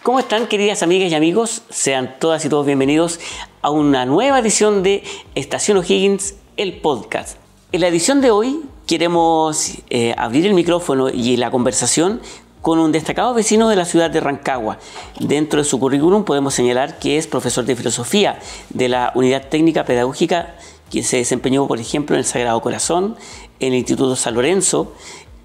¿Cómo están, queridas amigas y amigos? Sean todas y todos bienvenidos a una nueva edición de Estación O'Higgins, el podcast. En la edición de hoy queremos abrir el micrófono y la conversación con un destacado vecino de la ciudad de Rancagua. Dentro de su currículum podemos señalar que es profesor de filosofía de la Unidad Técnica Pedagógica, que se desempeñó, por ejemplo, en el Sagrado Corazón, en el Instituto San Lorenzo,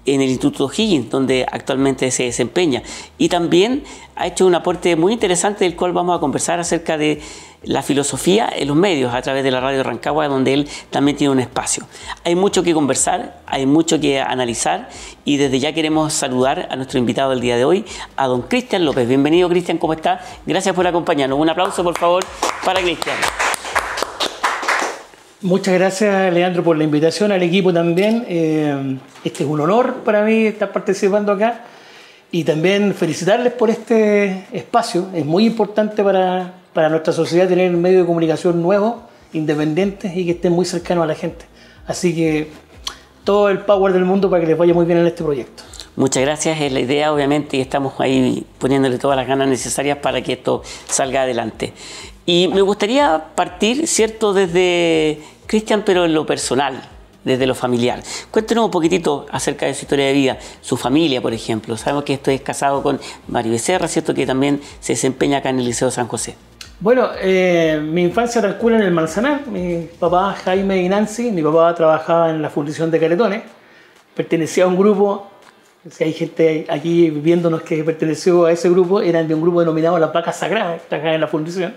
en el Instituto O'Higgins, donde actualmente se desempeña. Y también ha hecho un aporte muy interesante del cual vamos a conversar acerca de la filosofía en los medios a través de la radio Rancagua, donde él también tiene un espacio. Hay mucho que conversar, hay mucho que analizar y desde ya queremos saludar a nuestro invitado del día de hoy, a don Cristian López. Bienvenido, Cristian, ¿cómo está? Gracias por acompañarnos. Un aplauso, por favor, para Cristian. Muchas gracias, Leandro, por la invitación, al equipo también. Este es un honor para mí estar participando acá y también felicitarles por este espacio. Es muy importante para nuestra sociedad tener un medio de comunicación nuevo, independientes y que estén muy cercanos a la gente. Así que todo el power del mundo para que les vaya muy bien en este proyecto. Muchas gracias, es la idea obviamente y estamos ahí poniéndole todas las ganas necesarias para que esto salga adelante. Y me gustaría partir, ¿cierto?, desde Cristian, pero en lo personal, desde lo familiar. Cuéntenos un poquitito acerca de su historia de vida, su familia, por ejemplo. Sabemos que esto es casado con Mario Becerra, ¿cierto?, que también se desempeña acá en el Liceo San José. Bueno, mi infancia transcurre en el Manzanar. Mi papá, Jaime y Nancy, mi papá trabajaba en la fundición de caretones, pertenecía a un grupo. Si hay gente aquí viéndonos que perteneció a ese grupo, eran de un grupo denominado Las Vacas Sagradas, que acá en la fundición.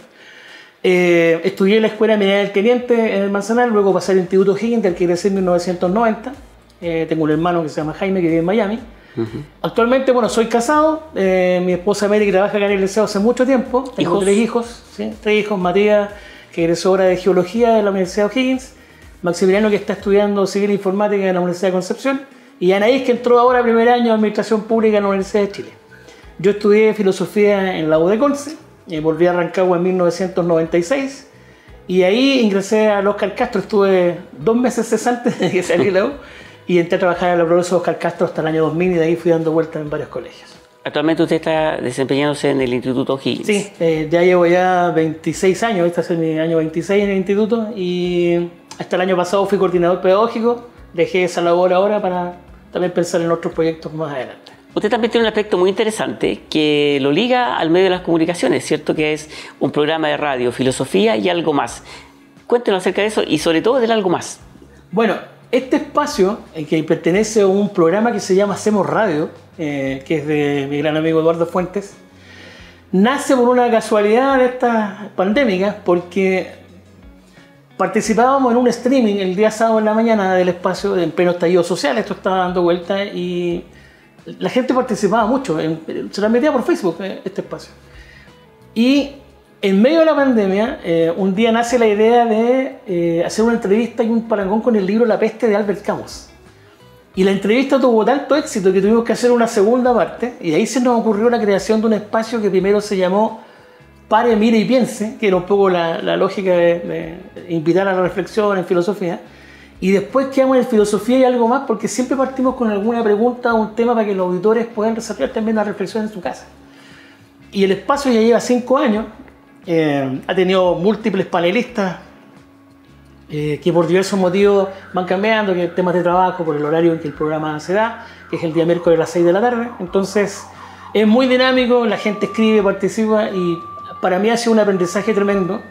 Estudié en la Escuela Media del Teniente en el Manzanar, luego pasé al Instituto O'Higgins, del que egresé en 1990. Tengo un hermano que se llama Jaime, que vive en Miami. Actualmente, bueno, soy casado. Mi esposa Mary trabaja acá en el liceo hace mucho tiempo. Tengo tres hijos, ¿sí? Tres hijos. Matías, que egresó ahora de Geología de la Universidad de O'Higgins. Maximiliano, que está estudiando Civil Informática en la Universidad de Concepción. Y Anaís, que entró ahora primer año de Administración Pública en la Universidad de Chile. Yo estudié Filosofía en la U de Conce. Volví a Rancagua en 1996 y ahí ingresé al Oscar Castro. Estuve 2 meses cesante de que salí de la U y entré a trabajar en la profesora Oscar Castro hasta el año 2000 y de ahí fui dando vueltas en varios colegios. Actualmente usted está desempeñándose en el Instituto O'Higgins. Sí, ya llevo ya 26 años, este es mi año 26 en el instituto y hasta el año pasado fui coordinador pedagógico. Dejé esa labor ahora para también pensar en otros proyectos más adelante. Usted también tiene un aspecto muy interesante que lo liga al medio de las comunicaciones, ¿cierto? Que es un programa de radio, filosofía y algo más. Cuéntenos acerca de eso y sobre todo del algo más. Bueno, este espacio, que pertenece a un programa que se llama Hacemos Radio, que es de mi gran amigo Eduardo Fuentes, nace por una casualidad de esta pandemia, porque participábamos en un streaming el día sábado en la mañana del espacio, en pleno estallido social. Esto estaba dando vuelta y la gente participaba mucho, se transmitía por Facebook este espacio. Y en medio de la pandemia, un día nace la idea de hacer una entrevista y un parangón con el libro La Peste de Albert Camus. Y la entrevista tuvo tanto éxito que tuvimos que hacer una segunda parte, y ahí se nos ocurrió la creación de un espacio que primero se llamó Pare, Mire y Piense, que era un poco la lógica de invitar a la reflexión en filosofía. Y después quedamos en filosofía y algo más, porque siempre partimos con alguna pregunta o un tema para que los auditores puedan desarrollar también una reflexión en su casa. Y el espacio ya lleva 5 años, ha tenido múltiples panelistas que por diversos motivos van cambiando, que temas de trabajo, por el horario en que el programa se da, que es el día miércoles a las 6 de la tarde. Entonces es muy dinámico, la gente escribe, participa y para mí ha sido un aprendizaje tremendo.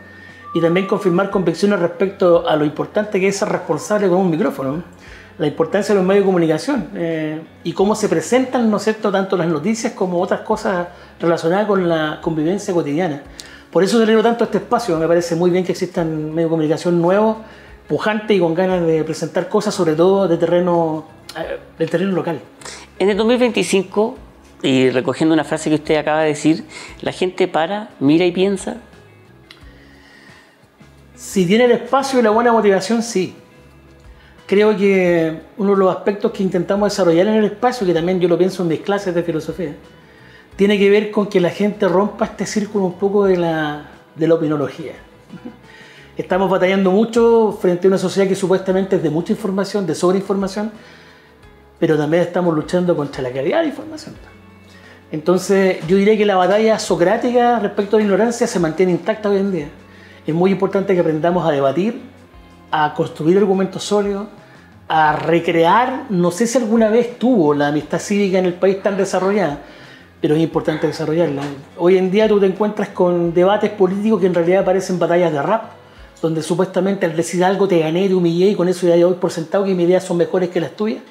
Y también confirmar convicciones respecto a lo importante que es ser responsable con un micrófono, la importancia de los medios de comunicación y cómo se presentan, ¿no es cierto?, tanto las noticias como otras cosas relacionadas con la convivencia cotidiana. Por eso celebro tanto este espacio. Me parece muy bien que existan medios de comunicación nuevos, pujantes y con ganas de presentar cosas, sobre todo del terreno local. En el 2025, y recogiendo una frase que usted acaba de decir, la gente para, mira y piensa. Si tiene el espacio y la buena motivación, sí. Creo que uno de los aspectos que intentamos desarrollar en el espacio, que también yo lo pienso en mis clases de filosofía, tiene que ver con que la gente rompa este círculo un poco de la opinología. Estamos batallando mucho frente a una sociedad que supuestamente es de mucha información, de sobreinformación, pero también estamos luchando contra la calidad de información. Entonces yo diría que la batalla socrática respecto a la ignorancia se mantiene intacta hoy en día. Es muy importante que aprendamos a debatir, a construir argumentos sólidos, a recrear, no sé si alguna vez tuvo la amistad cívica en el país tan desarrollada, pero es importante desarrollarla. Hoy en día tú te encuentras con debates políticos que en realidad parecen batallas de rap, donde supuestamente al decir algo te gané, te humillé y con eso ya doy por sentado que mis ideas son mejores que las tuyas.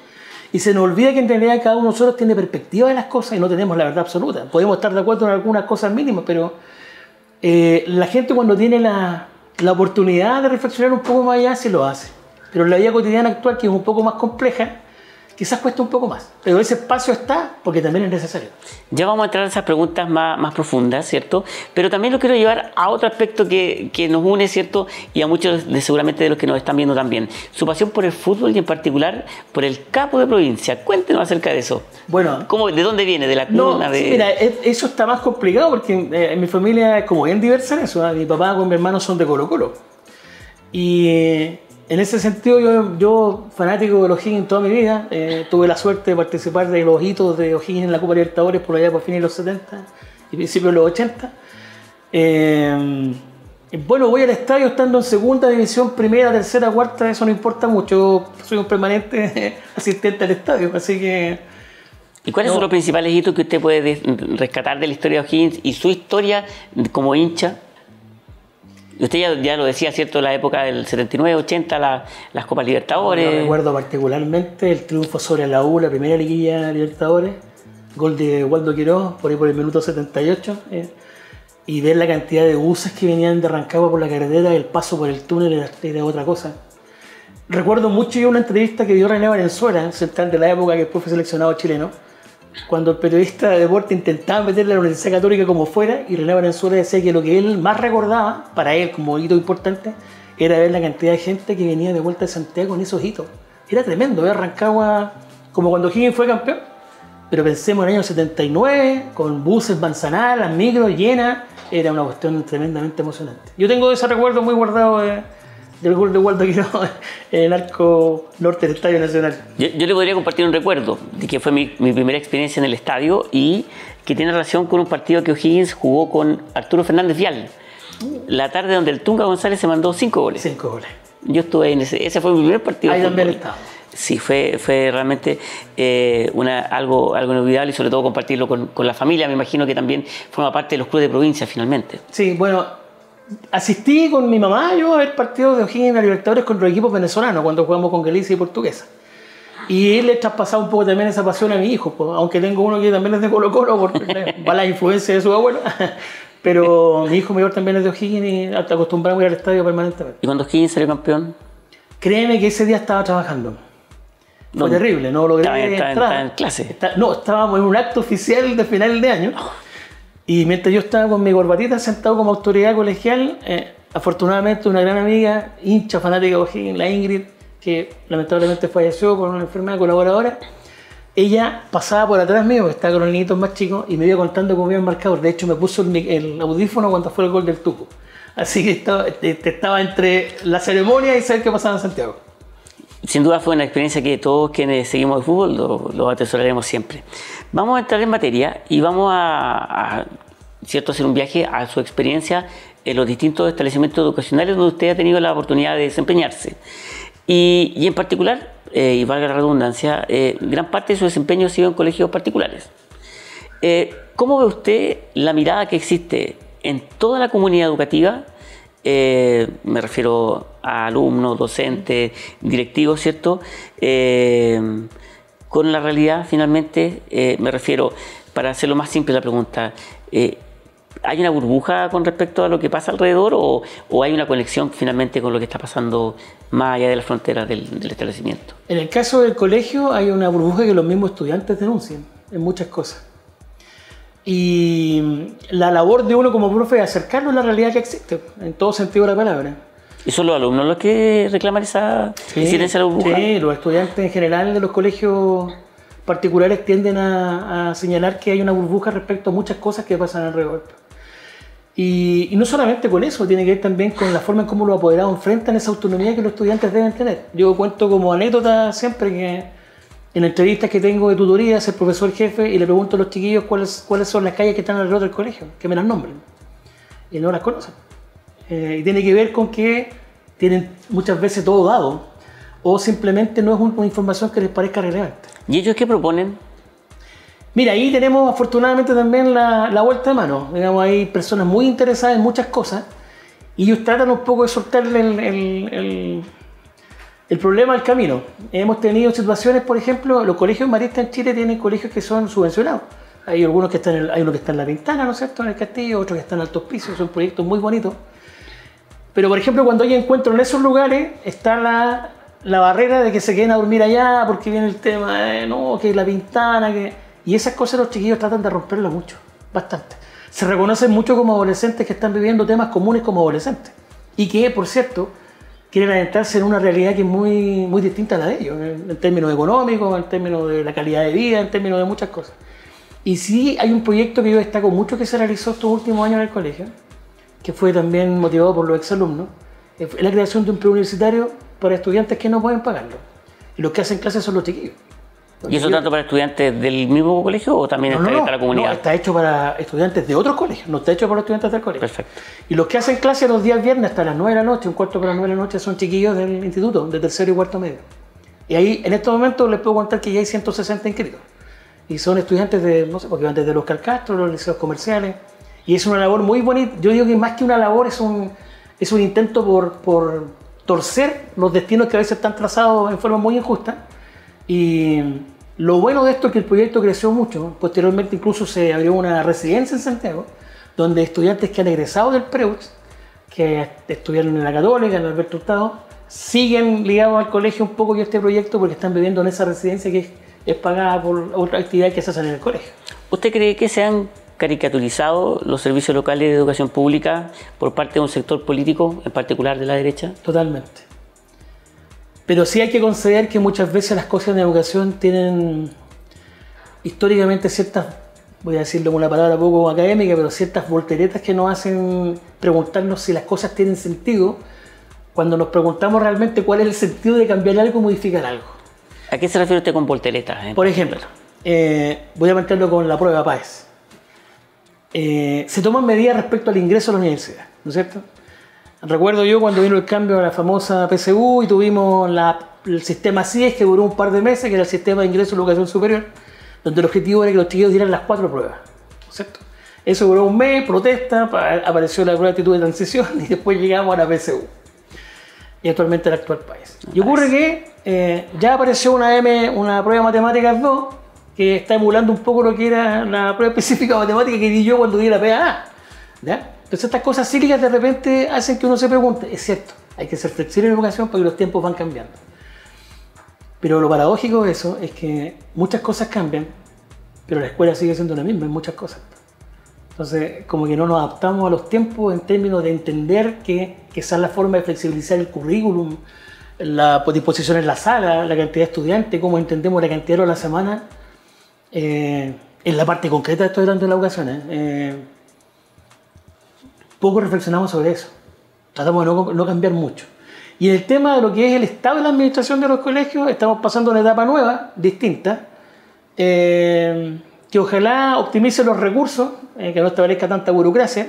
Y se nos olvida que en realidad cada uno de nosotros tiene perspectiva de las cosas y no tenemos la verdad absoluta. Podemos estar de acuerdo en algunas cosas mínimas, pero la gente cuando tiene la oportunidad de reflexionar un poco más allá, sí lo hace. Pero en la vida cotidiana actual, que es un poco más compleja, quizás cuesta un poco más. Pero ese espacio está porque también es necesario. Ya vamos a entrar a esas preguntas más profundas, ¿cierto? Pero también lo quiero llevar a otro aspecto que nos une, ¿cierto? Y a muchos seguramente de los que nos están viendo también. Su pasión por el fútbol y en particular por el capo de provincia. Cuéntenos acerca de eso. Bueno, ¿de dónde viene? ¿De la cuna? Sí, mira, eso está más complicado porque en mi familia es como bien diversa en eso. Mi papá con mi hermano son de Colo-Colo. Y en ese sentido, yo fanático de los O'Higgins toda mi vida, tuve la suerte de participar de los hitos de O'Higgins en la Copa Libertadores por allá por fines de los 70 y principios de los 80. Bueno, voy al estadio estando en segunda división, primera, tercera, cuarta, eso no importa mucho. Yo soy un permanente asistente al estadio, así que... ¿Y cuáles son los principales hitos que usted puede rescatar de la historia de O'Higgins y su historia como hincha? Usted ya lo decía, ¿cierto? La época del 79, 80, las Copas Libertadores. Yo recuerdo particularmente el triunfo sobre la U, la primera liguilla Libertadores, gol de Waldo Quiroz, por ahí por el minuto 78, y ver la cantidad de buses que venían de Rancagua por la carretera, el paso por el túnel era otra cosa. Recuerdo mucho yo una entrevista que dio René Valenzuela, central de la época que después fue seleccionado chileno, cuando el periodista de deporte intentaba meterle a la Universidad Católica como fuera, y René Valenzuela decía que lo que él más recordaba, para él como hito importante, era ver la cantidad de gente que venía de vuelta de Santiago en esos hitos. Era tremendo ver Rancagua como cuando O'Higgins fue campeón, pero pensemos en el año 79, con buses Manzanar, las micros llenas, era una cuestión tremendamente emocionante. Yo tengo ese recuerdo muy guardado del gol de Waldo Quiroz en el arco norte del Estadio Nacional. Yo le podría compartir un recuerdo de que fue mi primera experiencia en el estadio y que tiene relación con un partido que O'Higgins jugó con Arturo Fernández Vial. La tarde donde el Tunga González se mandó 5 goles. 5 goles. Yo estuve en ese fue mi primer partido. Ahí también estaba. Sí, fue realmente algo inolvidable y sobre todo compartirlo con la familia. Me imagino que también forma parte de los clubes de provincia finalmente. Sí, bueno, asistí con mi mamá yo a ver partidos de O'Higgins en la Libertadores con los equipos venezolanos cuando jugamos con Galicia y Portuguesa. Y él le traspasaba un poco también esa pasión a mi hijo, pues, aunque tengo uno que también es de Colo-Colo por la influencia de su abuelo. Pero mi hijo mayor también es de O'Higgins y acostumbramos a ir al estadio permanentemente. ¿Y cuando O'Higgins salió campeón? Créeme que ese día estaba trabajando. Fue terrible, no logré estaba en clase. Estábamos en un acto oficial de final de año. Y mientras yo estaba con mi corbatita sentado como autoridad colegial, afortunadamente una gran amiga, hincha fanática de O'Higgins, la Ingrid, que lamentablemente falleció por una enfermedad colaboradora, ella pasaba por atrás mío, que estaba con los niñitos más chicos, y me iba contando cómo iba el marcador. De hecho, me puso el audífono cuando fue el gol del Tuco. Así que estaba entre la ceremonia y saber qué pasaba en Santiago. Sin duda fue una experiencia que todos quienes seguimos el fútbol lo atesoraremos siempre. Vamos a entrar en materia y vamos a hacer un viaje a su experiencia en los distintos establecimientos educacionales donde usted ha tenido la oportunidad de desempeñarse. Y en particular, y valga la redundancia, gran parte de su desempeño ha sido en colegios particulares. ¿Cómo ve usted la mirada que existe en toda la comunidad educativa? Me refiero a alumnos, docentes, directivos, ¿cierto? Con la realidad, finalmente, me refiero, para hacerlo más simple la pregunta, ¿hay una burbuja con respecto a lo que pasa alrededor o hay una conexión finalmente con lo que está pasando más allá de las fronteras del establecimiento? En el caso del colegio hay una burbuja que los mismos estudiantes denuncian en muchas cosas. Y la labor de uno como profe es acercarnos a la realidad que existe, en todo sentido de la palabra. ¿Y son los alumnos los que reclaman esa incidencia de la burbuja? Sí, los estudiantes en general de los colegios particulares tienden a señalar que hay una burbuja respecto a muchas cosas que pasan alrededor. Y no solamente con eso, tiene que ver también con la forma en cómo los apoderados enfrentan esa autonomía que los estudiantes deben tener. Yo cuento como anécdota siempre que en entrevistas que tengo de tutorías, el profesor jefe, y le pregunto a los chiquillos cuáles son las calles que están alrededor del colegio, que me las nombren. Y no las conocen. Y tiene que ver con que tienen muchas veces todo dado, o simplemente no es una información que les parezca relevante. ¿Y ellos qué proponen? Mira, ahí tenemos afortunadamente también la vuelta de mano. Digamos, hay personas muy interesadas en muchas cosas y ellos tratan un poco de soltarle el problema al camino. Hemos tenido situaciones, por ejemplo, los colegios maristas en Chile tienen colegios que son subvencionados. Hay algunos que están hay uno que está en La Pintana, ¿no es cierto?, en el Castillo, otros que están en Altos Pisos, son proyectos muy bonitos. Pero, por ejemplo, cuando hay encuentros en esos lugares, está la barrera de que se queden a dormir allá porque viene el tema de, no, que La Pintana, que... Y esas cosas los chiquillos tratan de romperlo mucho, bastante. Se reconocen mucho como adolescentes que están viviendo temas comunes como adolescentes. Y que, por cierto, quieren adentrarse en una realidad que es muy, muy distinta a la de ellos, en términos económicos, en términos de la calidad de vida, en términos de muchas cosas. Y sí hay un proyecto que yo destaco mucho que se realizó estos últimos años en el colegio, que fue también motivado por los exalumnos, es la creación de un preuniversitario para estudiantes que no pueden pagarlo. Y los que hacen clases son los chiquillos. ¿Y eso tanto para estudiantes del mismo colegio o también está abierto a la comunidad? No, está hecho para estudiantes de otros colegios, no está hecho para estudiantes del colegio. Perfecto. Y los que hacen clases los días viernes hasta las 9 de la noche, un cuarto para las 9 de la noche, son chiquillos del instituto, de tercero y cuarto medio. Y ahí, en estos momentos, les puedo contar que ya hay 160 inscritos. Y son estudiantes de, no sé, porque van desde los Calcastro, los liceos comerciales. Y es una labor muy bonita. Yo digo que más que una labor es un intento por torcer los destinos que a veces están trazados en forma muy injusta. Y lo bueno de esto es que el proyecto creció mucho. Posteriormente incluso se abrió una residencia en Santiago, donde estudiantes que han egresado del PREUX, que estudiaron en la Católica, en el Alberto Hurtado, siguen ligados al colegio un poco y a este proyecto porque están viviendo en esa residencia que es pagada por otra actividad que se hace en el colegio. ¿Usted cree que se han caricaturizado los servicios locales de educación pública por parte de un sector político, en particular de la derecha? Totalmente. Pero sí hay que considerar que muchas veces las cosas en educación tienen históricamente ciertas, voy a decirlo con una palabra poco académica, pero ciertas volteretas que nos hacen preguntarnos si las cosas tienen sentido cuando nos preguntamos realmente cuál es el sentido de cambiar algo o modificar algo. ¿A qué se refiere usted con volteretas? Por ejemplo, voy a plantearlo con la prueba PAES. Se toman medidas respecto al ingreso a la universidad, ¿no es cierto? Recuerdo yo cuando vino el cambio a la famosa PSU y tuvimos el sistema CIES que duró un par de meses, que era el sistema de ingreso a la educación superior, donde el objetivo era que los chiquillos dieran las 4 pruebas, ¿no es cierto? Eso duró un mes, protesta, apareció la prueba de actitud de transición y después llegamos a la PSU. Y actualmente el actual país. Y ocurre que ya apareció una prueba de matemáticas 2 que está emulando un poco lo que era la prueba específica de matemática que di yo cuando di la PAA. ¿Ya? Entonces estas cosas cíclicas de repente hacen que uno se pregunte, es cierto, hay que ser flexible en la educación porque los tiempos van cambiando. Pero lo paradójico de eso es que muchas cosas cambian, pero la escuela sigue siendo la misma en muchas cosas. Entonces, como que no nos adaptamos a los tiempos en términos de entender que esa es la forma de flexibilizar el currículum, la disposición en la sala, la cantidad de estudiantes, cómo entendemos la cantidad de horas a la semana, en la parte concreta estoy hablando de la educación. Poco reflexionamos sobre eso. Tratamos de no cambiar mucho. Y en el tema de lo que es el estado de la administración de los colegios, estamos pasando a una etapa nueva, distinta, que ojalá optimice los recursos, que no establezca tanta burocracia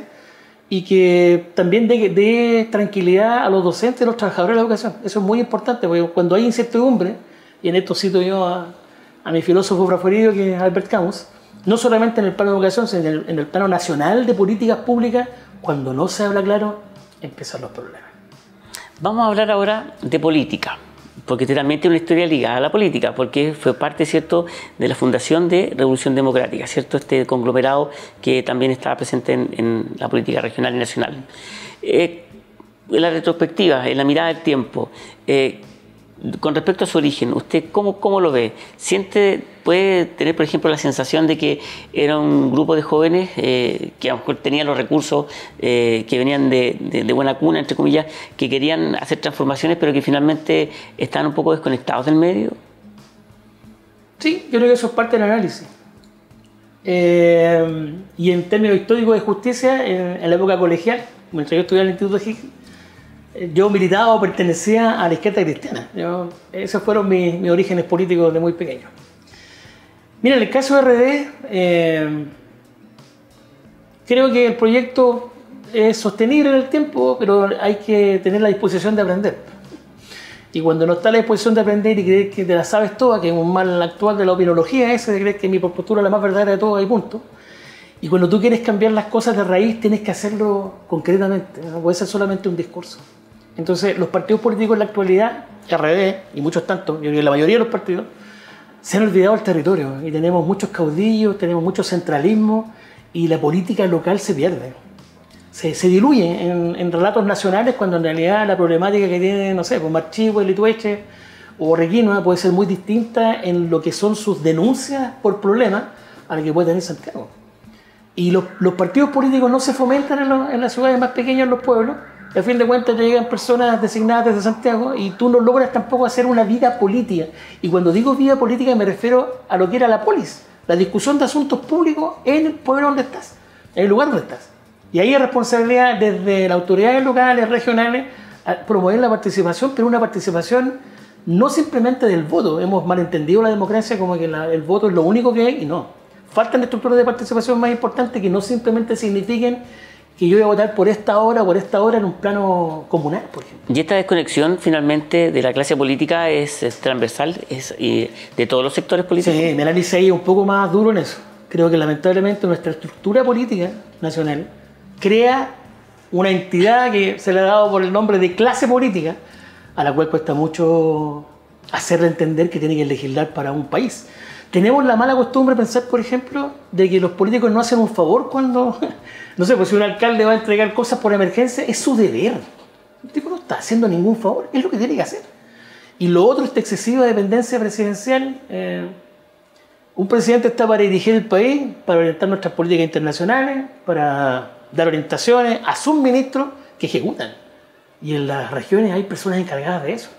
y que también dé tranquilidad a los docentes y a los trabajadores de la educación. Eso es muy importante, porque cuando hay incertidumbre, y en esto cito yo a mi filósofo preferido, que es Albert Camus, no solamente en el plano de educación, sino en el plano nacional de políticas públicas, cuando no se habla claro, empiezan los problemas. Vamos a hablar ahora de política, porque usted también tiene una historia ligada a la política, porque fue parte, ¿cierto?, de la fundación de Revolución Democrática, ¿cierto?, este conglomerado que también estaba presente en la política regional y nacional. En la retrospectiva, en la mirada del tiempo, con respecto a su origen, ¿usted cómo lo ve? ¿Puede tener, por ejemplo, la sensación de que era un grupo de jóvenes que a lo mejor tenían los recursos, que venían de buena cuna, entre comillas, que querían hacer transformaciones, pero que finalmente estaban un poco desconectados del medio? Sí, yo creo que eso es parte del análisis. Y en términos históricos de justicia, en la época colegial, mientras yo estudiaba en el Instituto Higgins, yo militaba o pertenecía a la izquierda cristiana. Esos fueron mis orígenes políticos de muy pequeño. Mira, en el caso de RD, creo que el proyecto es sostenible en el tiempo, pero hay que tener la disposición de aprender. Y cuando no está la disposición de aprender y creer que te la sabes toda, que es un mal actual de la opinología ese, de creer que mi postura es la más verdadera de todas y punto. Y cuando tú quieres cambiar las cosas de raíz, tienes que hacerlo concretamente, no puede ser solamente un discurso. Entonces, los partidos políticos en la actualidad, RD y muchos tantos, yo creo que la mayoría de los partidos, se han olvidado del territorio y tenemos muchos caudillos, tenemos mucho centralismo y la política local se pierde. Se diluye en relatos nacionales cuando en realidad la problemática que tiene, no sé, pues Marchihue, Litueche o Requinoa puede ser muy distinta en lo que son sus denuncias por problemas a la que puede tener Santiago. Y los partidos políticos no se fomentan en las ciudades más pequeñas, en los pueblos. Y a fin de cuentas te llegan personas designadas desde Santiago y tú no logras tampoco hacer una vida política. Y cuando digo vida política me refiero a lo que era la polis, la discusión de asuntos públicos en el pueblo donde estás, en el lugar donde estás. Y ahí hay responsabilidad desde las autoridades locales, regionales, a promover la participación, pero una participación no simplemente del voto. Hemos malentendido la democracia como que el voto es lo único que hay y no. Faltan estructuras de participación más importantes que no simplemente signifiquen que yo voy a votar por esta hora o por esta hora en un plano comunal, por ejemplo. Y esta desconexión finalmente de la clase política es transversal, de todos los sectores políticos. Sí, mi análisis ahí es un poco más duro en eso. Creo que lamentablemente nuestra estructura política nacional crea una entidad que se le ha dado por el nombre de clase política, a la cual cuesta mucho hacerle entender que tiene que legislar para un país. Tenemos la mala costumbre de pensar, por ejemplo, de que los políticos no hacen un favor cuando, no sé, pues si un alcalde va a entregar cosas por emergencia, es su deber. El tipo no está haciendo ningún favor, es lo que tiene que hacer. Y lo otro, esta excesiva dependencia presidencial. Un presidente está para dirigir el país, para orientar nuestras políticas internacionales, para dar orientaciones a sus ministros que ejecutan. Y en las regiones hay personas encargadas de eso.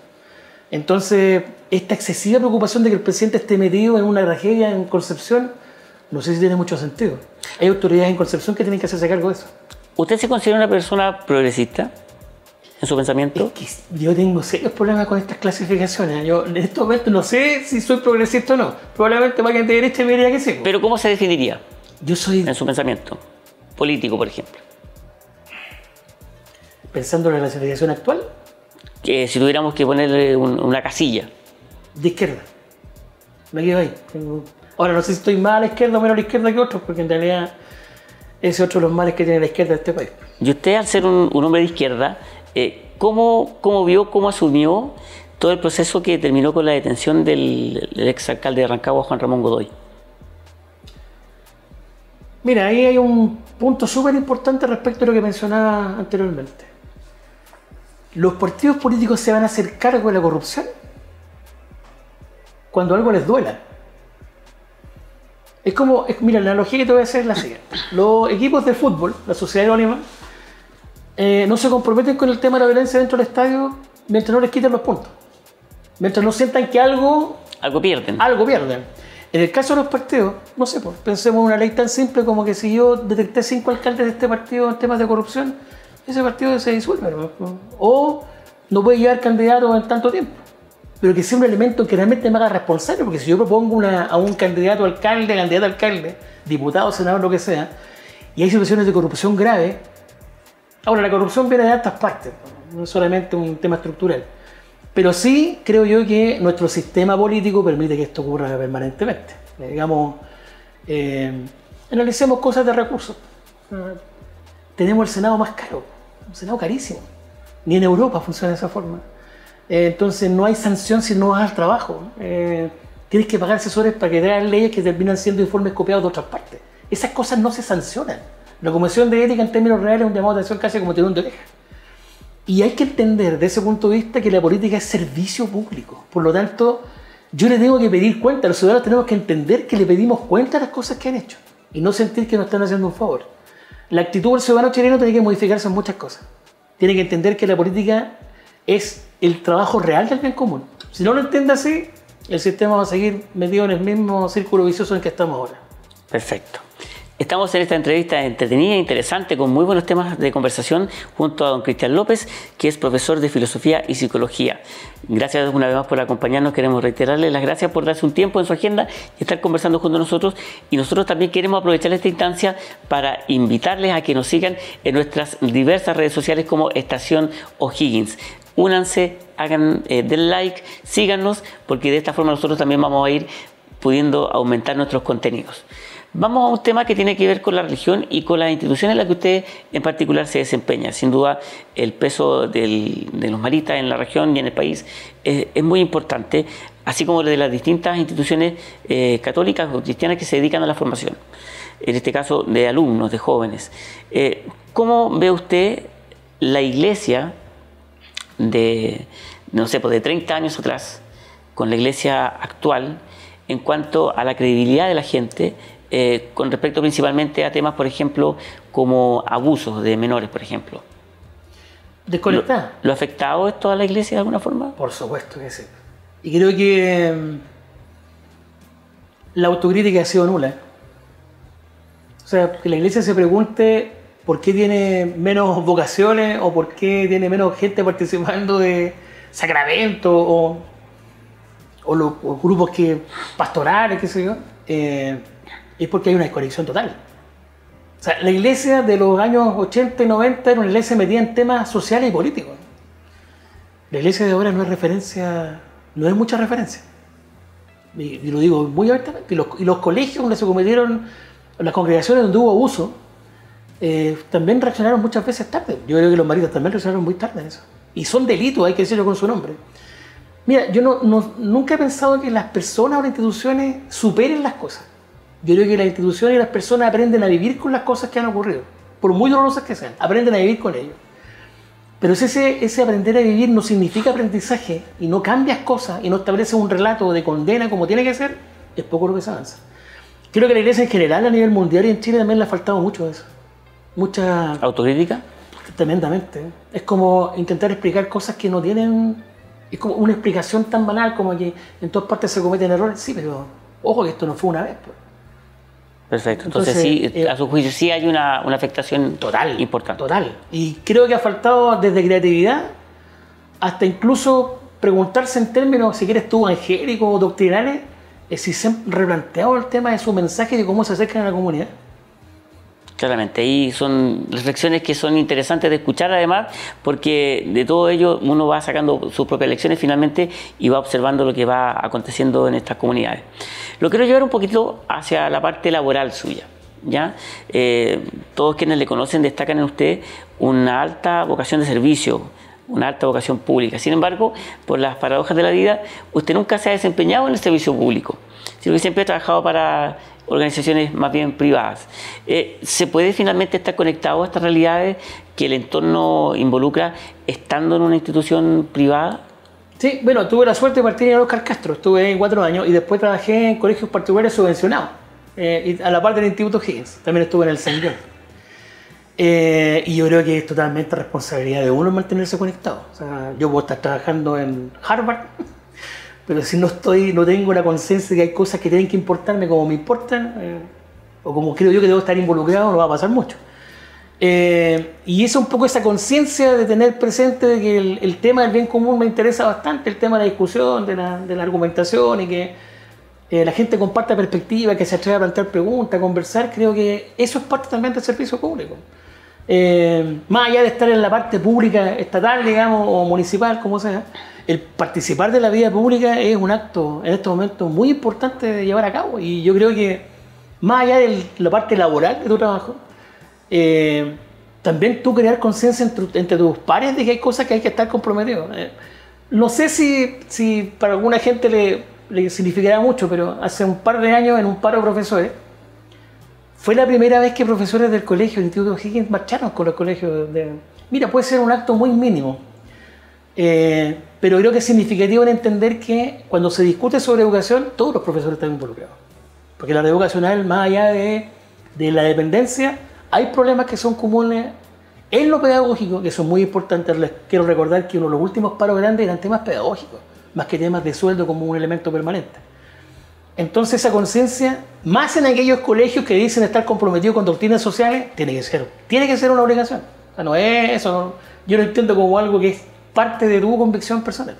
Entonces, esta excesiva preocupación de que el presidente esté metido en una tragedia en Concepción, no sé si tiene mucho sentido. Hay autoridades en Concepción que tienen que hacerse cargo de eso. ¿Usted se considera una persona progresista en su pensamiento? Es que yo tengo serios problemas con estas clasificaciones. Yo en estos momentos no sé si soy progresista o no. Probablemente para quien de derecha me diría que sí. ¿Pero cómo se definiría? Yo soy... En su pensamiento político, por ejemplo. Pensando en la clasificación actual. Que si tuviéramos que ponerle una casilla. De izquierda. Me quedo ahí. Ahora no sé si estoy más a la izquierda o menos a la izquierda que otros, porque en realidad ese es otro de los males que tiene la izquierda de este país. Y usted, al ser un hombre de izquierda, ¿cómo vio, cómo asumió todo el proceso que terminó con la detención del exalcalde de Rancagua, Juan Ramón Godoy? Mira, ahí hay un punto súper importante respecto a lo que mencionaba anteriormente. Los partidos políticos se van a hacer cargo de la corrupción cuando algo les duela. Es como, mira, la analogía que te voy a hacer es la siguiente. Los equipos de fútbol, la sociedad anónima, no se comprometen con el tema de la violencia dentro del estadio mientras no les quiten los puntos. Mientras no sientan que algo pierden. En el caso de los partidos, no sé, pues, pensemos en una ley tan simple como que si yo detecté 5 alcaldes de este partido en temas de corrupción, ese partido se disuelve, ¿no? O no puede llevar candidato en tanto tiempo. Pero que sea un elemento que realmente me haga responsable, porque si yo propongo a un candidato alcalde, diputado, senador, lo que sea, y hay situaciones de corrupción grave. Ahora, la corrupción viene de altas partes, no es solamente un tema estructural. Pero sí creo yo que nuestro sistema político permite que esto ocurra permanentemente. Digamos, analicemos cosas de recursos. Tenemos el Senado más caro, un Senado carísimo. Ni en Europa funciona de esa forma. Entonces no hay sanción si no vas al trabajo. Tienes que pagar asesores para que te hagan leyes que terminan siendo informes copiados de otras partes. Esas cosas no se sancionan. La Comisión de Ética en términos reales es un llamado de atención casi como tirón de oreja. Y hay que entender desde ese punto de vista que la política es servicio público. Por lo tanto, yo le tengo que pedir cuenta. Los ciudadanos tenemos que entender que le pedimos cuenta de las cosas que han hecho y no sentir que nos están haciendo un favor. La actitud del ciudadano chileno tiene que modificarse en muchas cosas. Tiene que entender que la política es el trabajo real del bien común. Si no lo entiende así, el sistema va a seguir metido en el mismo círculo vicioso en el que estamos ahora. Perfecto. Estamos en esta entrevista entretenida e interesante con muy buenos temas de conversación junto a don Cristian López, que es profesor de Filosofía y Psicología. Gracias una vez más por acompañarnos. Queremos reiterarle las gracias por darse un tiempo en su agenda y estar conversando junto a nosotros. Y nosotros también queremos aprovechar esta instancia para invitarles a que nos sigan en nuestras diversas redes sociales como Estación O'Higgins. Únanse, den like, síganos, porque de esta forma nosotros también vamos a ir pudiendo aumentar nuestros contenidos. Vamos a un tema que tiene que ver con la religión y con las instituciones en las que usted en particular se desempeña. Sin duda, el peso de los maristas en la región y en el país es muy importante, así como el de las distintas instituciones católicas o cristianas que se dedican a la formación, en este caso de alumnos, de jóvenes. ¿Cómo ve usted la iglesia de 30 años atrás con la iglesia actual en cuanto a la credibilidad de la gente con respecto principalmente a temas, por ejemplo, como abusos de menores, por ejemplo? ¿Desconectada? ¿Lo ha afectado esto a la iglesia de alguna forma? Por supuesto que sí. Y creo que la autocrítica ha sido nula. O sea, que la iglesia se pregunte por qué tiene menos vocaciones o por qué tiene menos gente participando de sacramentos o los grupos pastorales, qué sé yo, es porque hay una desconexión total. O sea, la iglesia de los años 80 y 90 era una iglesia metida en temas sociales y políticos. La iglesia de ahora no es referencia, no es mucha referencia. Y lo digo muy abiertamente. Y los colegios donde se cometieron, las congregaciones donde hubo abuso, también reaccionaron muchas veces tarde. Yo creo que los maridos también reaccionaron muy tarde en eso. Y son delitos, hay que decirlo con su nombre. Mira, yo nunca he pensado que las personas o las instituciones superen las cosas. Yo creo que las instituciones y las personas aprenden a vivir con las cosas que han ocurrido, por muy dolorosas que sean, aprenden a vivir con ello. Pero si ese aprender a vivir no significa aprendizaje y no cambias cosas y no estableces un relato de condena como tiene que ser, es poco lo que se avanza. Creo que a la iglesia en general a nivel mundial y en Chile también le ha faltado mucho eso. Mucha ¿Autocrítica? Tremendamente. Es como intentar explicar cosas que no tienen... Es como una explicación tan banal como que en todas partes se cometen errores. Sí, pero ojo que esto no fue una vez. Pues. Perfecto. Entonces sí, a su juicio sí hay una afectación total, importante. Total. Y creo que ha faltado desde creatividad hasta incluso preguntarse en términos, si quieres tú, evangélicos o doctrinales, si se han replanteado el tema de su mensaje y de cómo se acercan a la comunidad. Claramente, ahí son reflexiones que son interesantes de escuchar además, porque de todo ello uno va sacando sus propias lecciones finalmente y va observando lo que va aconteciendo en estas comunidades. Lo quiero llevar un poquito hacia la parte laboral suya, ¿ya? Todos quienes le conocen destacan en usted una alta vocación de servicio, una alta vocación pública. Sin embargo, por las paradojas de la vida, usted nunca se ha desempeñado en el servicio público, sino que siempre ha trabajado para organizaciones más bien privadas. ¿Se puede finalmente estar conectado a estas realidades que el entorno involucra estando en una institución privada? Sí, bueno, tuve la suerte de partir en Oscar Castro, estuve ahí 4 años y después trabajé en colegios particulares subvencionados, y a la par del Instituto Higgins, también estuve en el St. John. Y yo creo que es totalmente responsabilidad de uno mantenerse conectado. O sea, yo puedo estar trabajando en Harvard, pero si no tengo la conciencia de que hay cosas que tienen que importarme como me importan, o como creo yo que debo estar involucrado, no va a pasar mucho. Y es un poco esa conciencia de tener presente de que el tema del bien común me interesa bastante, el tema de la discusión, de la argumentación, y que la gente comparta perspectiva, que se atreva a plantear preguntas, a conversar. Creo que eso es parte también del servicio público. Más allá de estar en la parte pública estatal, digamos, o municipal, como sea, el participar de la vida pública es un acto en estos momentos muy importante de llevar a cabo. Y yo creo que más allá de la parte laboral de tu trabajo, también tú crear conciencia entre tus pares de que hay cosas que hay que estar comprometidos. No sé si para alguna gente le significará mucho, pero hace un par de años en un paro de profesores fue la primera vez que profesores del colegio del Instituto Higgins marcharon con los colegios. Mira, puede ser un acto muy mínimo, pero creo que es significativo en entender que cuando se discute sobre educación, todos los profesores están involucrados. Porque la red educacional, más allá de la dependencia, hay problemas que son comunes en lo pedagógico, que son muy importantes. Les quiero recordar que uno de los últimos paros grandes eran temas pedagógicos, más que temas de sueldo como un elemento permanente. Entonces esa conciencia, más en aquellos colegios que dicen estar comprometidos con doctrinas sociales, tiene que ser una obligación. O sea, no es eso, yo lo entiendo como algo que es parte de tu convicción personal.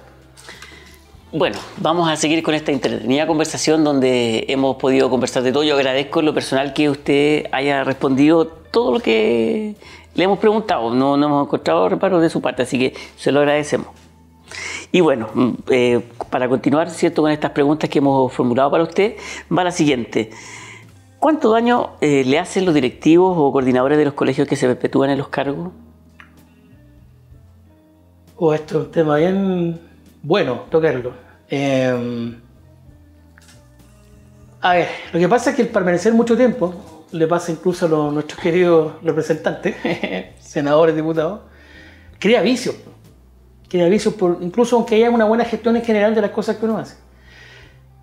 Bueno, vamos a seguir con esta entretenida conversación donde hemos podido conversar de todo. Yo agradezco en lo personal que usted haya respondido todo lo que le hemos preguntado. No hemos encontrado reparos de su parte, así que se lo agradecemos. Y bueno, para continuar, ¿cierto?, con estas preguntas que hemos formulado para usted, va la siguiente. ¿Cuánto daño le hacen los directivos o coordinadores de los colegios que se perpetúan en los cargos? Esto es un tema bien bueno tocarlo. A ver, lo que pasa es que el permanecer mucho tiempo, le pasa incluso a nuestros queridos representantes, senadores, diputados, crea vicios. Incluso aunque haya una buena gestión en general de las cosas que uno hace.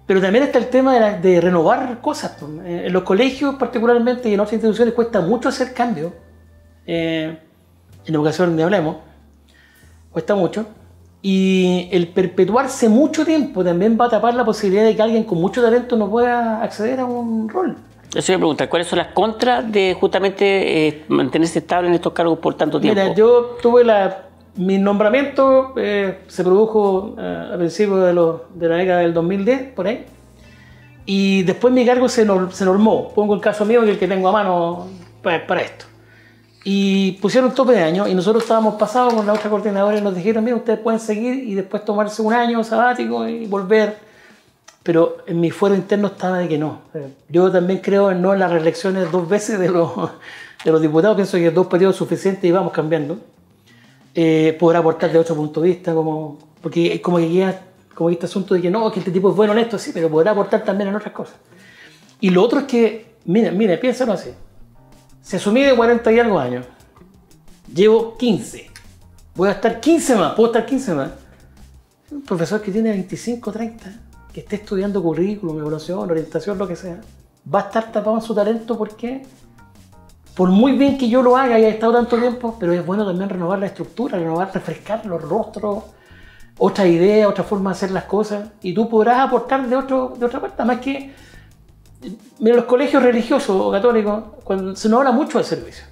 Pero también está el tema de renovar cosas. En los colegios particularmente y en otras instituciones cuesta mucho hacer cambios. En educación ni hablemos. Cuesta mucho. Y el perpetuarse mucho tiempo también va a tapar la posibilidad de que alguien con mucho talento no pueda acceder a un rol. Eso voy a preguntar, ¿cuáles son las contras de justamente mantenerse estable en estos cargos por tanto tiempo? Mira, yo tuve mi nombramiento se produjo a principios de la década del 2010, por ahí. Y después mi cargo se normó. Pongo el caso mío, que es el que tengo a mano para esto. Y pusieron tope de año y nosotros estábamos pasados con la otra coordinadora y nos dijeron, mira, ustedes pueden seguir y después tomarse un año sabático y volver. Pero en mi fuero interno estaba de que no. Yo también creo en no en las reelecciones 2 veces de los diputados. Pienso que 2 periodos suficientes y vamos cambiando. Poder aportar de otro punto de vista, porque es como que queda como este asunto de que no, que este tipo es bueno en esto, sí, pero podrá aportar también en otras cosas. Y lo otro es que, mira, piénsalo así. Si asumí de 40 y algo años, llevo 15, voy a estar 15 más, puedo estar 15 más. Un profesor que tiene 25, 30, que esté estudiando currículum, evaluación, orientación, lo que sea, va a estar tapado en su talento porque, por muy bien que yo lo haga y haya estado tanto tiempo, pero es bueno también renovar la estructura, refrescar los rostros, otra idea, otra forma de hacer las cosas, y tú podrás aportar de otra parte. Además que, mira, los colegios religiosos o católicos, cuando se nos habla mucho de servicio.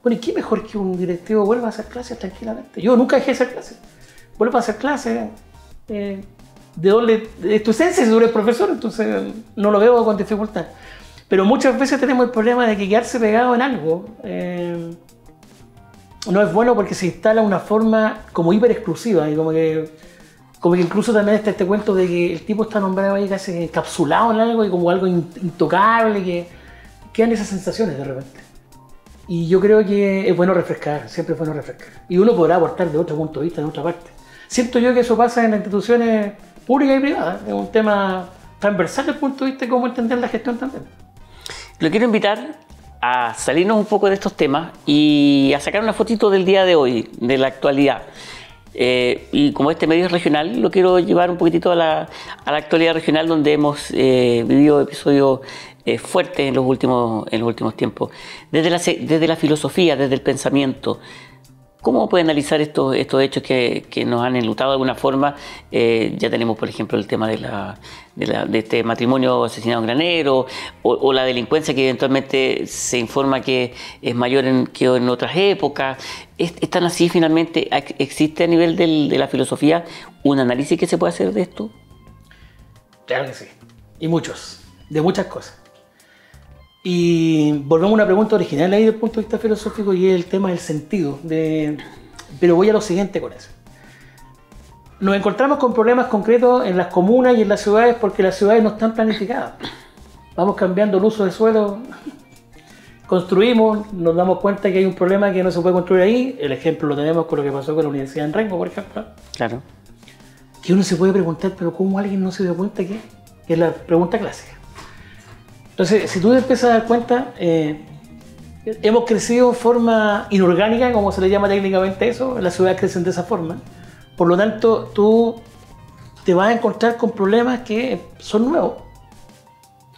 Bueno, ¿y qué mejor que un directivo vuelva a hacer clases tranquilamente? Yo nunca dejé de hacer clases. Vuelva a hacer clases. De tu esencia, si tú eres profesor, entonces no lo veo con dificultad. Pero muchas veces tenemos el problema de que quedarse pegado en algo no es bueno, porque se instala una forma como hiper exclusiva y como que incluso también está este cuento de que el tipo está nombrado ahí casi encapsulado en algo y como algo intocable, que quedan esas sensaciones de repente. Y yo creo que es bueno refrescar, siempre es bueno refrescar. Y uno podrá aportar de otro punto de vista, de otra parte. Siento yo que eso pasa en las instituciones públicas y privadas. Es un tema transversal desde el punto de vista de cómo entender la gestión también. Lo quiero invitar a salirnos un poco de estos temas y a sacar una fotito del día de hoy, de la actualidad. Y como este medio es regional, lo quiero llevar un poquitito a la actualidad regional, donde hemos vivido episodios fuertes en los últimos tiempos. Desde la filosofía, desde el pensamiento, ¿cómo puede analizar estos hechos que nos han enlutado de alguna forma? Ya tenemos, por ejemplo, el tema de este matrimonio asesinado en Granero, o la delincuencia que eventualmente se informa que es mayor que en otras épocas. ¿Están así finalmente? ¿Existe a nivel de la filosofía un análisis que se puede hacer de esto? Claro que sí. Y de muchas cosas. Y volvemos a una pregunta original ahí desde el punto de vista filosófico, y es el tema del sentido. Pero voy a lo siguiente con eso. Nos encontramos con problemas concretos en las comunas y en las ciudades porque las ciudades no están planificadas. Vamos cambiando el uso de suelo, construimos, nos damos cuenta que hay un problema que no se puede construir ahí. El ejemplo lo tenemos con lo que pasó con la Universidad de Rengo, por ejemplo. Claro. Que uno se puede preguntar, pero ¿cómo alguien no se dio cuenta que es la pregunta clásica? Entonces, si tú te empiezas a dar cuenta, hemos crecido de forma inorgánica, como se le llama técnicamente eso, las ciudades crecen de esa forma. Por lo tanto, tú te vas a encontrar con problemas que son nuevos,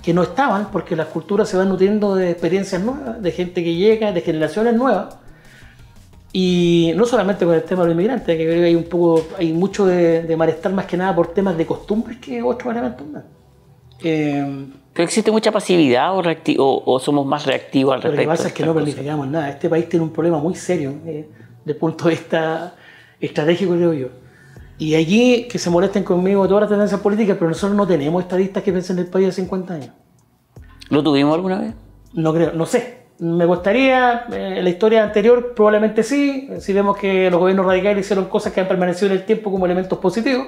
que no estaban, porque las culturas se van nutriendo de experiencias nuevas, de gente que llega, de generaciones nuevas. Y no solamente con el tema de los inmigrantes, que creo que hay mucho de malestar más que nada por temas de costumbres que otros elementos más. ¿Pero existe mucha pasividad o somos más reactivos al respecto? Lo que pasa es que no planificamos nada. Este país tiene un problema muy serio desde el punto de vista estratégico, creo yo. Y allí que se molesten conmigo todas las tendencias políticas, pero nosotros no tenemos estadistas que piensen en el país de 50 años. ¿Lo tuvimos alguna vez? No creo, no sé. Me gustaría, en la historia anterior probablemente sí, si vemos que los gobiernos radicales hicieron cosas que han permanecido en el tiempo como elementos positivos,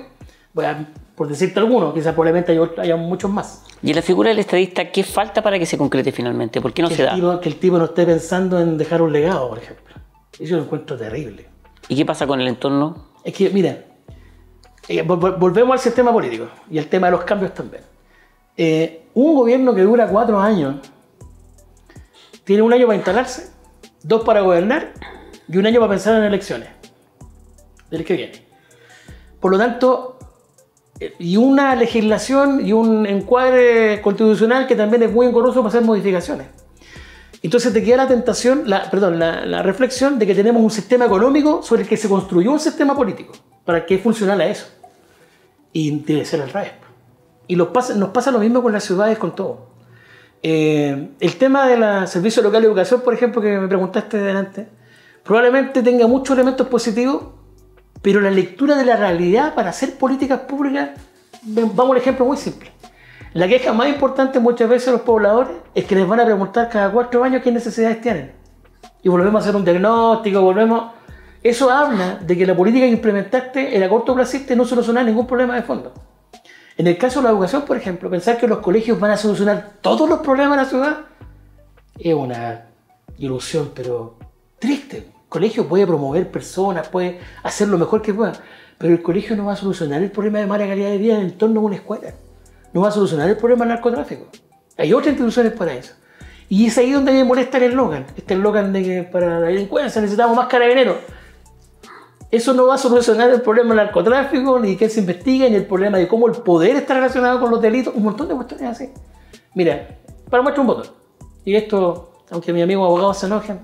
por decirte algunos, quizás probablemente haya muchos más. ¿Y en la figura del estadista qué falta para que se concrete finalmente? ¿Por qué no se da? Que el tipo no esté pensando en dejar un legado, por ejemplo. Eso lo encuentro terrible. ¿Y qué pasa con el entorno? Es que, mira, volvemos al sistema político y al tema de los cambios también. Un gobierno que dura 4 años tiene 1 año para instalarse, 2 para gobernar y 1 año para pensar en elecciones del que viene. Por lo tanto, y una legislación y un encuadre constitucional que también es muy engorroso para hacer modificaciones. Entonces te queda la tentación, la reflexión de que tenemos un sistema económico sobre el que se construyó un sistema político para que funcionara eso. Y debe ser al revés. Y nos pasa lo mismo con las ciudades, con todo. El tema del Servicio Local de Educación, por ejemplo, que me preguntaste delante, probablemente tenga muchos elementos positivos, pero la lectura de la realidad para hacer políticas públicas, vamos a un ejemplo muy simple. La queja más importante muchas veces de los pobladores es que les van a preguntar cada 4 años qué necesidades tienen. Y volvemos a hacer un diagnóstico, Eso habla de que la política que implementaste en a corto plazo no soluciona ningún problema de fondo. En el caso de la educación, por ejemplo, pensar que los colegios van a solucionar todos los problemas de la ciudad es una ilusión, pero triste. El colegio puede promover personas, puede hacer lo mejor que pueda, pero el colegio no va a solucionar el problema de mala calidad de vida en el entorno de una escuela. No va a solucionar el problema del narcotráfico. Hay otras instituciones para eso. Y es ahí donde me molesta el eslogan. Este eslogan de que para la delincuencia necesitamos más carabineros. Eso no va a solucionar el problema del narcotráfico, ni de qué se investiga, ni el problema de cómo el poder está relacionado con los delitos. Un montón de cuestiones así. Mira, para muestra un botón. Y esto, aunque mi amigo abogado se enojen,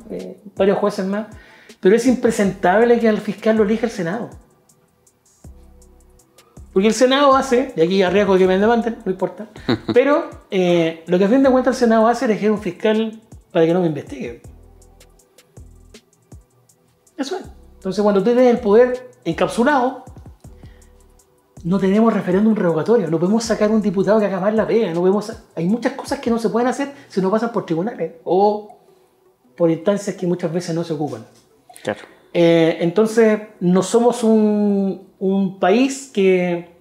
varios jueces más, pero es impresentable que al fiscal lo elija el Senado. Porque el Senado hace, y aquí a riesgo de que me demanden, no importa, pero lo que a fin de cuentas el Senado hace es elegir un fiscal para que no me investigue. Eso es. Entonces cuando tú tienes el poder encapsulado, no tenemos referéndum revocatorio, no podemos sacar un diputado que haga mal la pega, hay muchas cosas que no se pueden hacer si no pasan por tribunales o por instancias que muchas veces no se ocupan. Claro. Entonces no somos un país que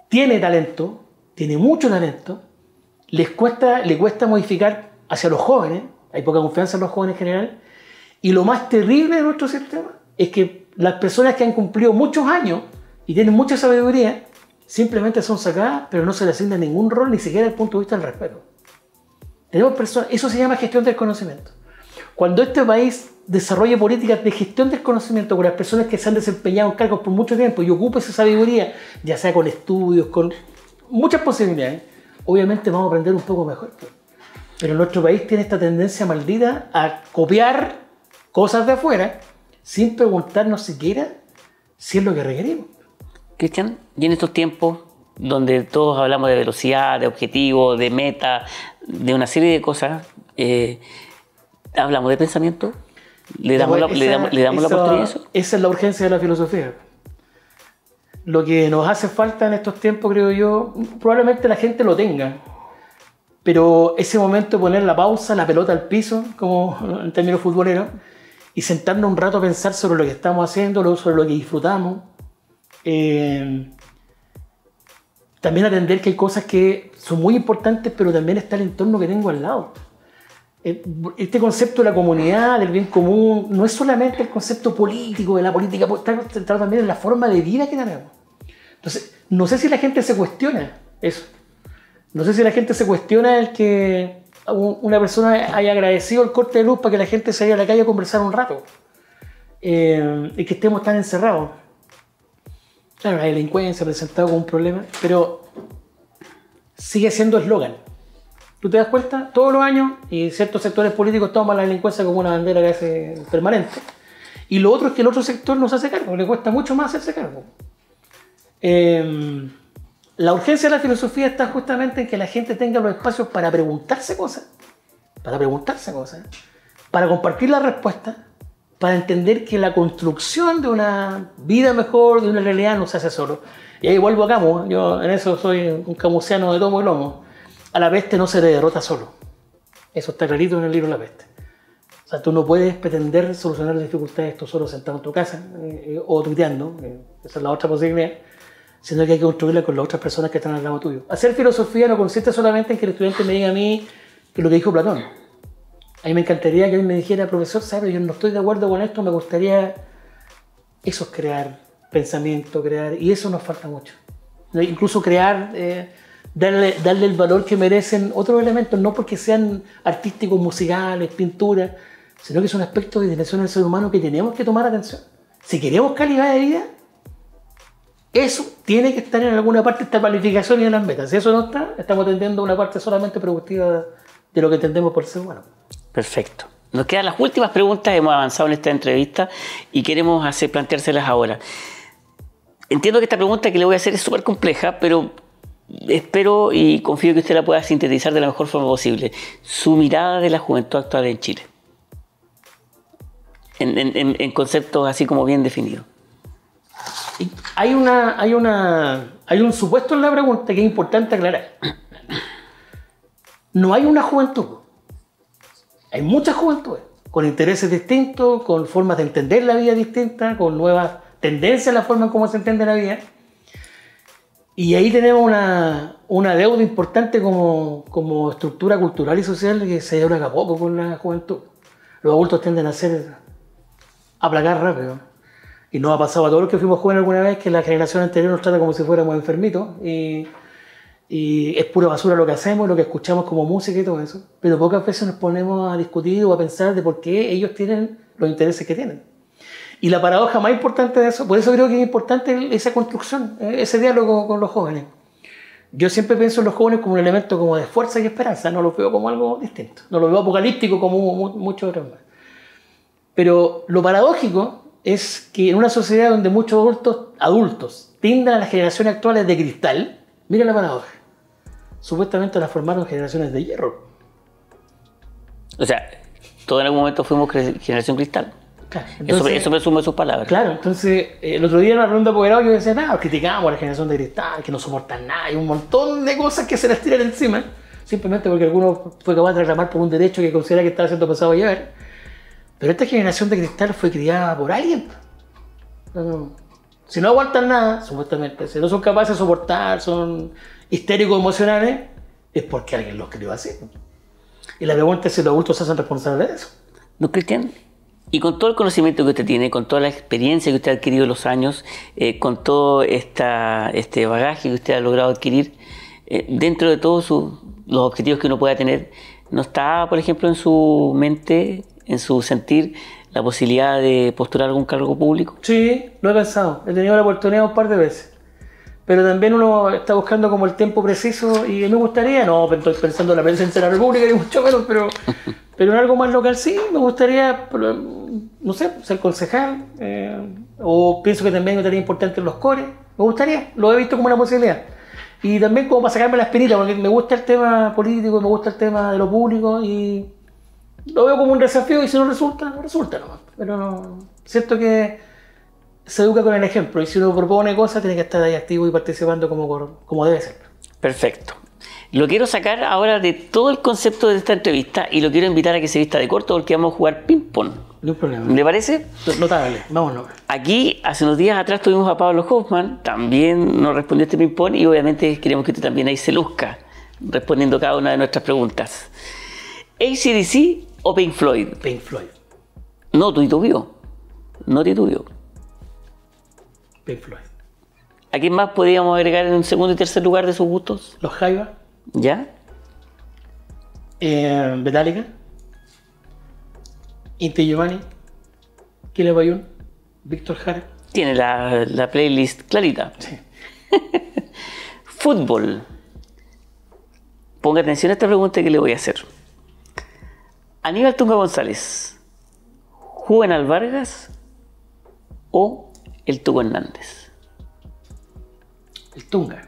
tiene talento, tiene mucho talento, le cuesta modificar hacia los jóvenes, hay poca confianza en los jóvenes en general, y lo más terrible de nuestro sistema es que las personas que han cumplido muchos años y tienen mucha sabiduría, simplemente son sacadas, pero no se les asigna ningún rol, ni siquiera desde el punto de vista del respeto. Tenemos personas, eso se llama gestión del conocimiento. Cuando este país desarrolle políticas de gestión del conocimiento con las personas que se han desempeñado en cargos por mucho tiempo y ocupe esa sabiduría, ya sea con estudios, con muchas posibilidades, obviamente vamos a aprender un poco mejor. Pero nuestro país tiene esta tendencia maldita a copiar cosas de afuera sin preguntarnos siquiera si es lo que requerimos. Cristian, y en estos tiempos donde todos hablamos de velocidad, de objetivo, de meta, de una serie de cosas, ¿hablamos de pensamiento? ¿Le damos la oportunidad a eso? Esa es la urgencia de la filosofía. Lo que nos hace falta en estos tiempos, creo yo, probablemente la gente lo tenga, pero ese momento de poner la pausa, la pelota al piso, como en términos futboleros, y sentarnos un rato a pensar sobre lo que estamos haciendo, sobre lo que disfrutamos. También atender que hay cosas que son muy importantes, pero también está el entorno que tengo al lado. Este concepto de la comunidad, del bien común, no es solamente el concepto político, de la política, está centrado también en la forma de vida que tenemos. Entonces, no sé si la gente se cuestiona eso. No sé si la gente se cuestiona el que una persona haya agradecido el corte de luz para que la gente se vaya a la calle a conversar un rato. Y que estemos tan encerrados. Claro, la delincuencia presentada como un problema, pero sigue siendo eslogan. ¿Tú te das cuenta? Todos los años, y ciertos sectores políticos toman la delincuencia como una bandera que hace permanente. Y lo otro es que el otro sector no se hace cargo, le cuesta mucho más hacerse cargo. La urgencia de la filosofía está justamente en que la gente tenga los espacios para preguntarse cosas, para compartir la respuesta, para entender que la construcción de una vida mejor, de una realidad, no se hace solo. Y ahí vuelvo a Camus, yo en eso soy un camusiano de tomo y lomo. A la peste no se le derrota solo. Eso está clarito en el libro La Peste. O sea, tú no puedes pretender solucionar las dificultades tú solo sentado en tu casa o tuiteando, esa es la otra posibilidad, sino que hay que construirla con las otras personas que están al lado tuyo. Hacer filosofía no consiste solamente en que el estudiante me diga a mí que lo que dijo Platón. A mí me encantaría que él me dijera, profesor, ¿sabe? Yo no estoy de acuerdo con esto, me gustaría... Eso es crear pensamiento, y eso nos falta mucho. Incluso crear, darle el valor que merecen otros elementos, no porque sean artísticos, musicales, pinturas, sino que son aspectos de dimensión del ser humano que tenemos que tomar atención. Si queremos calidad de vida, eso tiene que estar en alguna parte, esta planificación y en las metas. Si eso no está, estamos atendiendo una parte solamente productiva de lo que entendemos por ser humano. Perfecto. Nos quedan las últimas preguntas, hemos avanzado en esta entrevista y queremos planteárselas ahora. Entiendo que esta pregunta que le voy a hacer es súper compleja, pero espero y confío que usted la pueda sintetizar de la mejor forma posible. Su mirada de la juventud actual en Chile. En conceptos así como bien definidos. Hay un supuesto en la pregunta que es importante aclarar. No hay una juventud. Hay muchas juventudes, con intereses distintos, con formas de entender la vida distintas, con nuevas tendencias en la forma en cómo se entiende la vida. Y ahí tenemos una deuda importante como estructura cultural y social que se aplaca poco con la juventud. Los adultos tienden a aplacar rápido. Y nos ha pasado a todos los que fuimos jóvenes alguna vez que la generación anterior nos trata como si fuéramos enfermitos y es pura basura lo que hacemos, lo que escuchamos como música y todo eso. Pero pocas veces nos ponemos a discutir o a pensar de por qué ellos tienen los intereses que tienen. Y la paradoja más importante de eso, por eso creo que es importante esa construcción, ese diálogo con los jóvenes. Yo siempre pienso en los jóvenes como un elemento como de fuerza y esperanza, no los veo como algo distinto, no los veo apocalíptico como muchos otros más. Pero lo paradójico es que en una sociedad donde muchos adultos tiendan a las generaciones actuales de cristal, mira la paradoja, supuestamente las formaron generaciones de hierro. O sea, todos en algún momento fuimos generación cristal. Claro, entonces, eso me suma sus palabras. Claro, entonces el otro día en la ronda de apoderados yo decía, nada, criticamos a la generación de cristal, que no soportan nada, hay un montón de cosas que se les tiran encima, simplemente porque alguno fue capaz de reclamar por un derecho que considera que estaba siendo pasado a llevar. Pero esta generación de cristal fue criada por alguien. Si no aguantan nada, supuestamente, si no son capaces de soportar, son histéricos emocionales, es porque alguien los crió así. Y la pregunta es si los adultos se hacen responsables de eso. ¿No, Cristian? Y con todo el conocimiento que usted tiene, con toda la experiencia que usted ha adquirido en los años, con todo este bagaje que usted ha logrado adquirir, dentro de todos los objetivos que uno pueda tener, ¿no está, por ejemplo, en su mente, en su sentir, la posibilidad de postular algún cargo público? Sí, lo he pensado. He tenido la oportunidad un par de veces. Pero también uno está buscando como el tiempo preciso y me gustaría, no estoy pensando en la presidencia de la República ni mucho menos, pero en algo más local sí, me gustaría, no sé, ser concejal, o pienso que también me estaría importante en los cores, me gustaría, lo he visto como una posibilidad. Y también como para sacarme la espinita, porque me gusta el tema político, me gusta el tema de lo público y lo veo como un desafío y si no resulta, no resulta nomás. Pero no, siento que se educa con el ejemplo y si uno propone cosas tiene que estar ahí activo y participando como debe ser. Perfecto. Lo quiero sacar ahora de todo el concepto de esta entrevista y lo quiero invitar a que se vista de corto porque vamos a jugar ping-pong. No hay problema. ¿Le parece? Notable, vámonos. Aquí, hace unos días atrás, tuvimos a Pablo Hoffman, también nos respondió este ping-pong y obviamente queremos que usted también ahí se luzca respondiendo cada una de nuestras preguntas. ¿AC/DC o Pink Floyd? Pink Floyd. No titubeó. No titubeó. Pink Floyd. ¿A quién más podríamos agregar en un segundo y tercer lugar de sus gustos? Los Jaiba. ¿Ya? Metallica. Inti Giovanni. Kile Bayún. Víctor Jara. Tiene la playlist clarita. Sí. Fútbol. Ponga atención a esta pregunta que le voy a hacer. Aníbal Tunga González, Juvenal Vargas o el Tuco Hernández. El Tunga.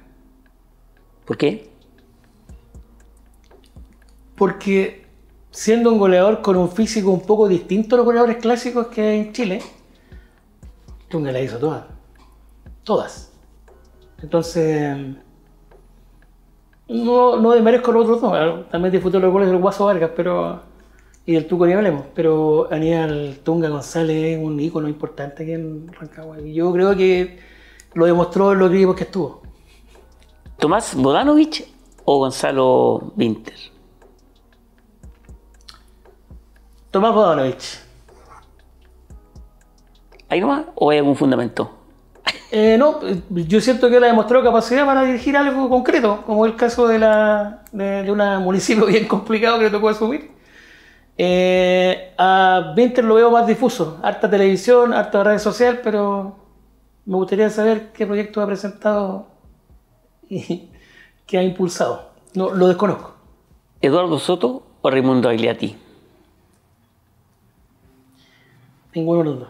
¿Por qué? Porque siendo un goleador con un físico un poco distinto a los goleadores clásicos que hay en Chile, Tunga la hizo todas. Todas. Entonces, no desmerezco los otros dos. También disfruto los goles del Guaso Vargas, y del Tuco ni hablemos. Pero Aníbal Tunga González es un ícono importante aquí en Rancagua. Y yo creo que lo demostró en los equipos que estuvo. ¿Tomás Bodanovich o Gonzalo Vinter? Tomás Bodanovich. ¿Hay nomás o hay algún fundamento? No, yo siento que él ha demostrado capacidad para dirigir algo concreto, como el caso de un municipio bien complicado que le tocó asumir. A Vinter lo veo más difuso, harta televisión, harta red social, pero me gustaría saber qué proyecto ha presentado y qué ha impulsado. No, lo desconozco. ¿Eduardo Soto o Raimundo Agliati? Ninguno de los dos.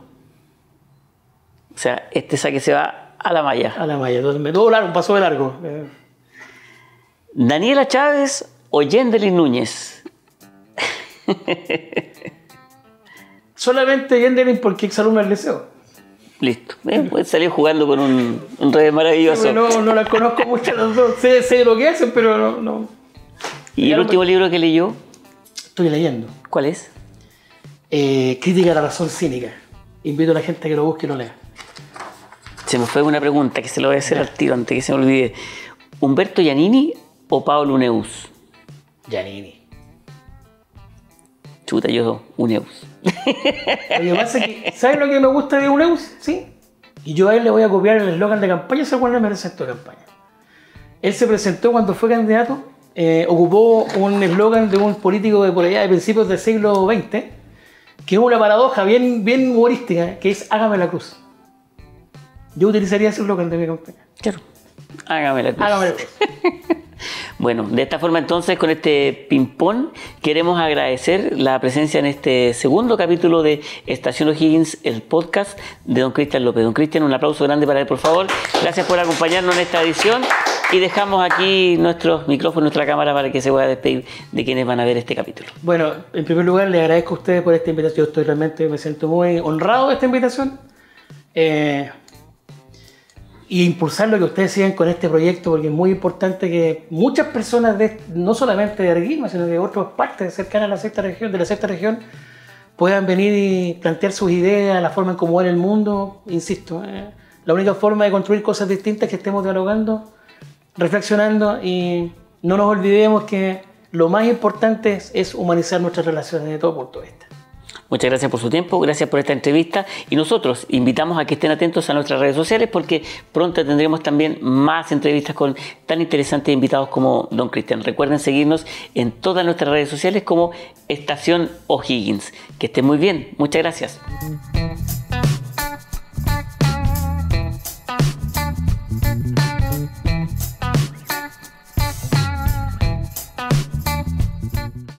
O sea, este saque se va a la malla. A la malla, entonces me todo largo, pasó de largo. ¿Daniela Chávez o Yendelin Núñez? Solamente Yendelin porque exalumno del liceo. Listo. Pues salió jugando con un rey maravilloso. Sí, no las conozco mucho los dos. Sé lo que hacen, pero no. ¿Y el último libro que leyó? Estoy leyendo. ¿Cuál es? Crítica a la razón cínica. Invito a la gente a que lo busque y lo lea. Se me fue una pregunta que se lo voy a hacer al tiro antes que se me olvide. ¿Humberto Giannini o Pablo Uneus? Giannini. Chuta, yo Uneus. Lo que pasa es que, ¿sabes lo que me gusta de Uneus? Sí. Y yo a él le voy a copiar el eslogan de campaña, ¿se acuerdan? Me presentó de campaña. Él se presentó cuando fue candidato, ocupó un eslogan de un político de por allá de principios del siglo XX, que es una paradoja bien humorística, que es hágame la cruz. Yo utilizaría ese eslogan de mi campaña. Claro. Hágame la cruz. Hágame la cruz. Bueno, de esta forma entonces, con este ping-pong, queremos agradecer la presencia en este segundo capítulo de Estación O'Higgins, el podcast de don Cristian López. Don Cristian, un aplauso grande para él, por favor. Gracias por acompañarnos en esta edición y dejamos aquí nuestros micrófonos, nuestra cámara para que se pueda despedir de quienes van a ver este capítulo. Bueno, en primer lugar, le agradezco a ustedes por esta invitación. Me siento muy honrado de esta invitación. Y impulsar lo que ustedes sigan con este proyecto, porque es muy importante que muchas personas, no solamente de Arequipa, sino de otras partes cercanas a la sexta región, puedan venir y plantear sus ideas, la forma en cómo ver el mundo. Insisto, la única forma de construir cosas distintas es que estemos dialogando, reflexionando, y no nos olvidemos que lo más importante es humanizar nuestras relaciones de todo punto de vista. Muchas gracias por su tiempo, gracias por esta entrevista y nosotros invitamos a que estén atentos a nuestras redes sociales porque pronto tendremos también más entrevistas con tan interesantes invitados como don Cristian. Recuerden seguirnos en todas nuestras redes sociales como Estación O'Higgins. Que estén muy bien, muchas gracias.